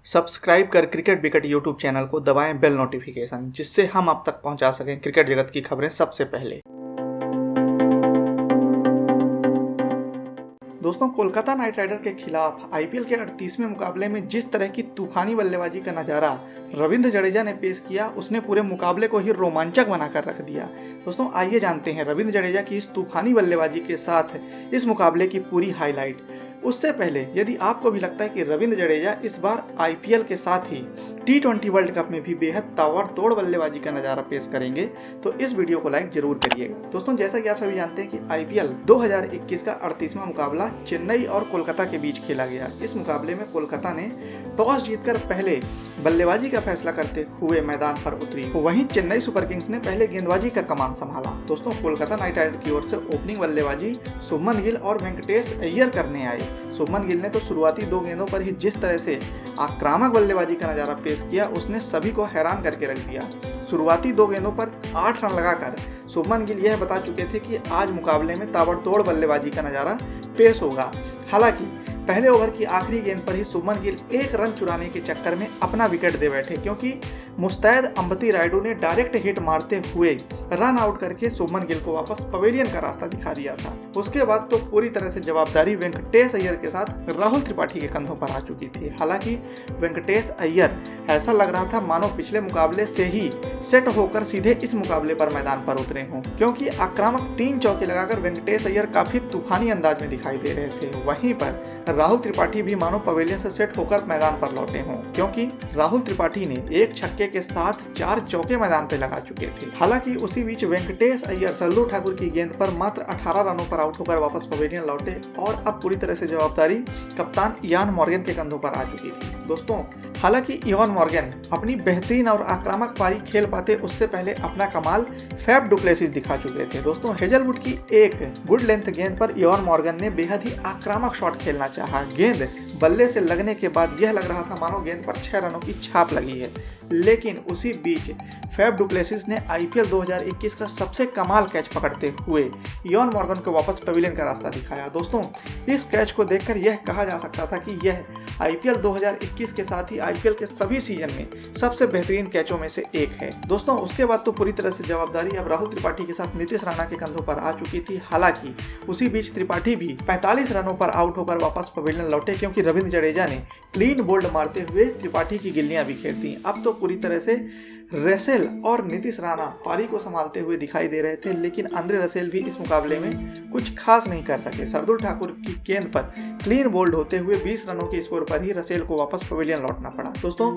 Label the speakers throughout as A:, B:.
A: Subscribe कर cricket wicket YouTube channel को दबाएं बेल नोटिफिकेशन, जिससे हम आप तक पहुंचा सकें क्रिकेट जगत की खबरें सबसे पहले। दोस्तों, कोलकाता नाइट राइडर के खिलाफ आईपीएल के 38वें मुकाबले में जिस तरह की तूफानी बल्लेबाजी का नजारा रविंद्र जडेजा ने पेश किया, उसने पूरे मुकाबले को ही रोमांचक बनाकर रख दिया। दोस्तों, आइए जानते हैं रविंद्र जडेजा की इस तूफानी बल्लेबाजी के साथ इस मुकाबले की पूरी हाईलाइट। उससे पहले यदि आपको भी लगता है कि रविंद्र जडेजा इस बार आईपीएल के साथ ही टी20 वर्ल्ड कप में भी बेहद ताबड़तोड़ बल्लेबाजी का नजारा पेश करेंगे, तो इस वीडियो को लाइक जरूर करिएगा। दोस्तों, जैसा कि आप सभी जानते हैं कि आईपीएल 2021 का 38वां मुकाबला चेन्नई और कोलकाता के बीच खेला गया। इस मुकाबले में कोलकाता ने टॉस जीतकर पहले बल्लेबाजी का फैसला करते हुए मैदान पर उतरी, वहीं चेन्नई सुपर किंग्स ने पहले गेंदबाजी का कमान संभाला। दोस्तों, कोलकाता नाइट राइडर की ओर से ओपनिंग बल्लेबाजी शुभमन गिल और वेंकटेश अय्यर करने आए। शुभमन गिल ने तो शुरुआती 2 गेंदों पर ही जिस तरह से आक्रामक बल्लेबाजी का नजारा पेश किया, उसने सभी को हैरान करके रख दिया। शुरुआती 2 गेंदों पर 8 रन लगाकर शुभमन गिल यह बता चुके थे कि आज मुकाबले में ताबड़तोड़ बल्लेबाजी का नजारा पेश होगा। हालांकि पहले ओवर की आखिरी गेंद पर ही शुभमन गिल 1 रन चुराने के चक्कर में अपना विकेट दे बैठे, क्योंकि मुस्तैद अंबती रायडू ने डायरेक्ट हिट मारते हुए रन आउट करके शुभमन गिल को वापस पवेलियन का रास्ता दिखा दिया था। उसके बाद तो पूरी तरह से जवाबदारी वेंकटेश अय्यर के साथ राहुल त्रिपाठी के कंधों पर आ चुकी थी। हालांकि वेंकटेश अय्यर ऐसा लग रहा था मानो पिछले मुकाबले से ही सेट होकर सीधे इस मुकाबले पर मैदान पर उतरे हों, क्योंकि आक्रामक 3 चौके लगाकर वेंकटेश अय्यर काफी तूफानी अंदाज में दिखाई दे रहे थे। वहीं पर राहुल त्रिपाठी भी मानो पवेलियन से सेट होकर मैदान पर लौटे हों, क्योंकि राहुल त्रिपाठी ने 1 छक्के के साथ 4 चौके मैदान पर लगा चुके थे। हालांकि उसी बीच वेंकटेश अय्यर सरदुल ठाकुर की गेंद पर मात्र 18 रनों पर आउट होकर वापस पवेलियन लौटे और अब पूरी तरह से जवाबदारी कप्तान इयान मॉर्गन के कंधों पर आ चुकी थी। दोस्तों, हालांकि इयान मॉर्गन अपनी बेहतरीन और आक्रामक पारी खेल पाते उससे पहले अपना कमाल फैफ डु प्लेसिस दिखा चुके थे। दोस्तों, हेजलवुड की एक गुड लेंथ गेंद पर इयान मॉर्गन ने बेहद ही आक्रामक शॉट खेलना चाहा। गेंद बल्ले से लगने के बाद यह लग रहा था मानो गेंद पर 6 रनों की छाप लगी है, लेकिन उसी बीच फैफ डु प्लेसिस ने आईपीएल 2021 का सबसे कमाल कैच पकड़ते हुए इयान मॉर्गन को वापस पवेलियन का रास्ता दिखाया। दोस्तों, इस कैच को देखकर यह कहा जा सकता था कि यह आईपीएल 2021 के साथ ही आईपीएल के सभी सीजन में सबसे बेहतरीन कैचों में से एक है। दोस्तों, उसके बाद तो पूरी तरह से जवाबदारी अब राहुल त्रिपाठी के साथ नीतीश राणा के कंधों पर आ चुकी थी। हालांकि उसी बीच त्रिपाठी भी 45 रनों पर आउट होकर वापस पवेलियन लौटे, क्योंकि रविंद्र जडेजा ने क्लीन बोल्ड मारते हुए त्रिपाठी की गिल्लियां बिखेर दी। अब तो पूरी तरह से रसेल और नीतीश राणा पारी को संभालते हुए दिखाई दे रहे थे, लेकिन आंद्रे रसेल भी इस मुकाबले में कुछ खास नहीं कर सके। सरदुल ठाकुर की गेंद पर क्लीन बोल्ड होते हुए 20 रनों के स्कोर पर ही रसेल को वापस पवेलियन लौटना पड़ा। दोस्तों,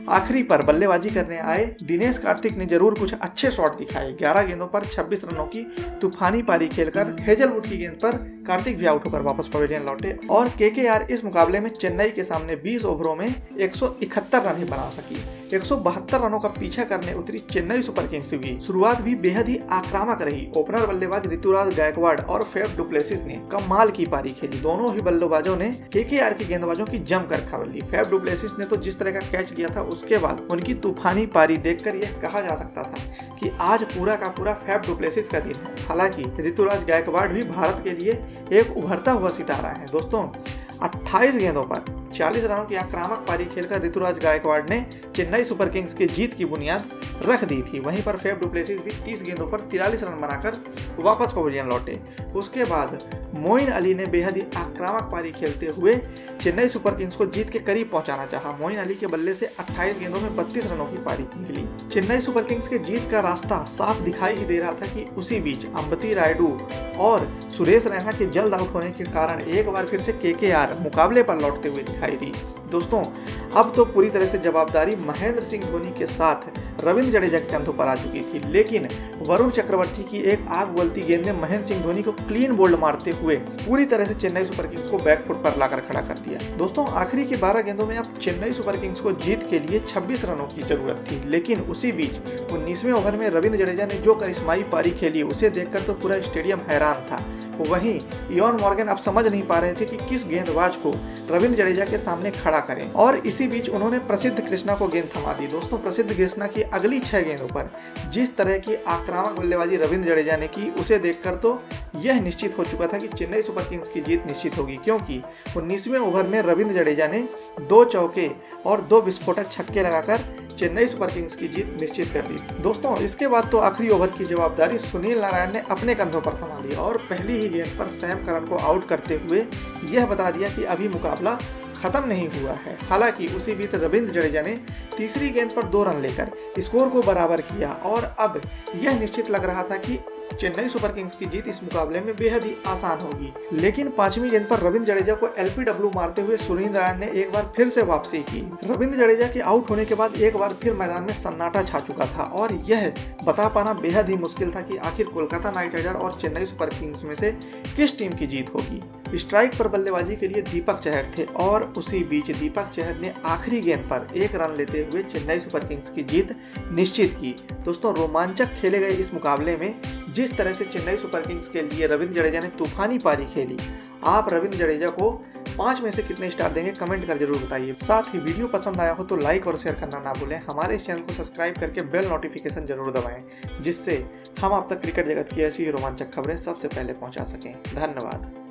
A: आखिरी पर बल्लेबाजी करने आए दिनेश कार्तिक ने जरूर कुछ अच्छे शॉट दिखाए। 11 गेंदों पर 26 रनों की तूफानी पारी खेलकर हेजलवुड की गेंद पर कार्तिक भी आउट होकर वापस पवेलियन लौटे और केकेआर इस मुकाबले में चेन्नई के सामने 20 ओवरों में 171 रन ही बना सकी। 172 रनों का पीछा करने उतरी चेन्नई सुपर किंग्स भी शुरुआत भी बेहद ही आक्रामक रही। ओपनर बल्लेबाज ऋतुराज गायकवाड़ और फैफ डु प्लेसिस ने कमाल की पारी खेली। दोनों ही बल्लेबाजों ने केकेआर के गेंदबाजों की जमकर खबर ली। फैफ डु प्लेसिस ने तो जिस तरह का कैच लिया था, उसके बाद उनकी तूफानी पारी देखकर यह कहा जा सकता था कि आज पूरा का पूरा फैफ डु प्लेसिस का दिन है। हालांकि ऋतुराज गायकवाड़ भी भारत के लिए एक उभरता हुआ सितारा है। दोस्तों, 28 गेंदों पर 40 रनों की आक्रामक पारी खेलकर ऋतुराज गायकवाड़ ने चेन्नई सुपर किंग्स के जीत की बुनियाद रख दी थी। वहीं पर फैफ डु प्लेसिस भी 30 गेंदों पर 43 रन बनाकर वापस पवेलियन लौटे। उसके बाद मोइन अली ने बेहद ही आक्रामक पारी खेलते हुए चेन्नई सुपर किंग्स को जीत के करीब पहुंचाना चाहा। मोइन अली के बल्ले से 28 गेंदों में 32 रनों की पारी निकली। चेन्नई सुपर किंग्स के जीत का रास्ता साफ दिखाई ही दे रहा था कि उसी बीच अंबती रायडू और सुरेश रैना के जल्द आउट होने के कारण एक बार फिर से केकेआर मुकाबले पर लौटते हुए दिखाई दी। दोस्तों, अब तो पूरी तरह से जवाबदारी महेंद्र सिंह धोनी के साथ रविंद्र जडेजा के कंधों पर आ चुकी थी, लेकिन वरुण चक्रवर्ती की एक आग उगलती गेंद ने महेंद्र सिंह धोनी को क्लीन बोल्ड मारते हुए पूरी तरह से चेन्नई सुपर किंग्स को बैकफुट पर लाकर खड़ा कर दिया। दोस्तों, आखिरी के 12 गेंदों में अब चेन्नई सुपर किंग्स को जीत के लिए 26 रनों की जरूरत थी, लेकिन उसी बीच 19वें ओवर में रविंद्र जडेजा ने जो करिश्माई पारी खेली, उसे देखकर तो पूरा स्टेडियम हैरान था। वहीं इयान मॉर्गन अब समझ नहीं पा रहे थे कि किस गेंदबाज को रविंद्र जडेजा के सामने खड़ा करें, और इसी बीच उन्होंने प्रसिद्ध कृष्णा को गेंद थमा दी। दोस्तों, प्रसिद्ध कृष्णा की अगली 6 गेंदों पर जिस तरह की आक्रामक बल्लेबाजी रविंद्र जडेजा ने की, उसे देखकर तो यह निश्चित हो चुका था कि चेन्नई सुपर किंग्स की जीत निश्चित होगी, क्योंकि 19वें ओवर में रविंद्र जडेजा ने 2 चौके और 2 विस्फोटक छक्के लगाकर चेन्नई सुपर किंग्स की जीत निश्चित कर दी। दोस्तों, इसके बाद तो आखिरी ओवर की जवाबदारी सुनील नारायण ने अपने कंधों पर संभाली और पहली ही गेंद पर सैम करन को आउट करते हुए यह बता दिया कि अभी मुकाबला खत्म नहीं हुआ है। हालांकि उसी बीच रविंद्र जडेजा ने तीसरी गेंद पर 2 रन लेकर स्कोर को बराबर किया और अब यह निश्चित लग रहा था कि चेन्नई सुपर किंग्स की जीत इस मुकाबले में बेहद ही आसान होगी। लेकिन 5वीं गेंद पर रविंद्र जडेजा को एलपीडब्ल्यू मारते हुए सुनील नारायण ने एक बार फिर से वापसी की। रविंद्र जडेजा के आउट होने के बाद एक बार फिर मैदान में सन्नाटा छा चुका था और यह बता पाना बेहद ही मुश्किल था कि आखिर कोलकाता नाइट राइडर और चेन्नई सुपर किंग्स में से किस टीम की जीत होगी। स्ट्राइक पर बल्लेबाजी के लिए दीपक चहर थे और उसी बीच दीपक चहर ने आखिरी गेंद पर 1 रन लेते हुए चेन्नई सुपर किंग्स की जीत निश्चित की। दोस्तों, रोमांचक खेले गए इस मुकाबले में जिस तरह से चेन्नई सुपर किंग्स के लिए रविंद्र जडेजा ने तूफानी पारी खेली, आप रविंद्र जडेजा को 5 में से कितने स्टार देंगे कमेंट कर जरूर बताइए। साथ ही वीडियो पसंद आया हो तो लाइक और शेयर करना ना भूलें। हमारे इस चैनल को सब्सक्राइब करके बेल नोटिफिकेशन जरूर दबाएं, जिससे हम आप तक क्रिकेट जगत की ऐसी ही रोमांचक खबरें सबसे पहले पहुंचा सकें। धन्यवाद।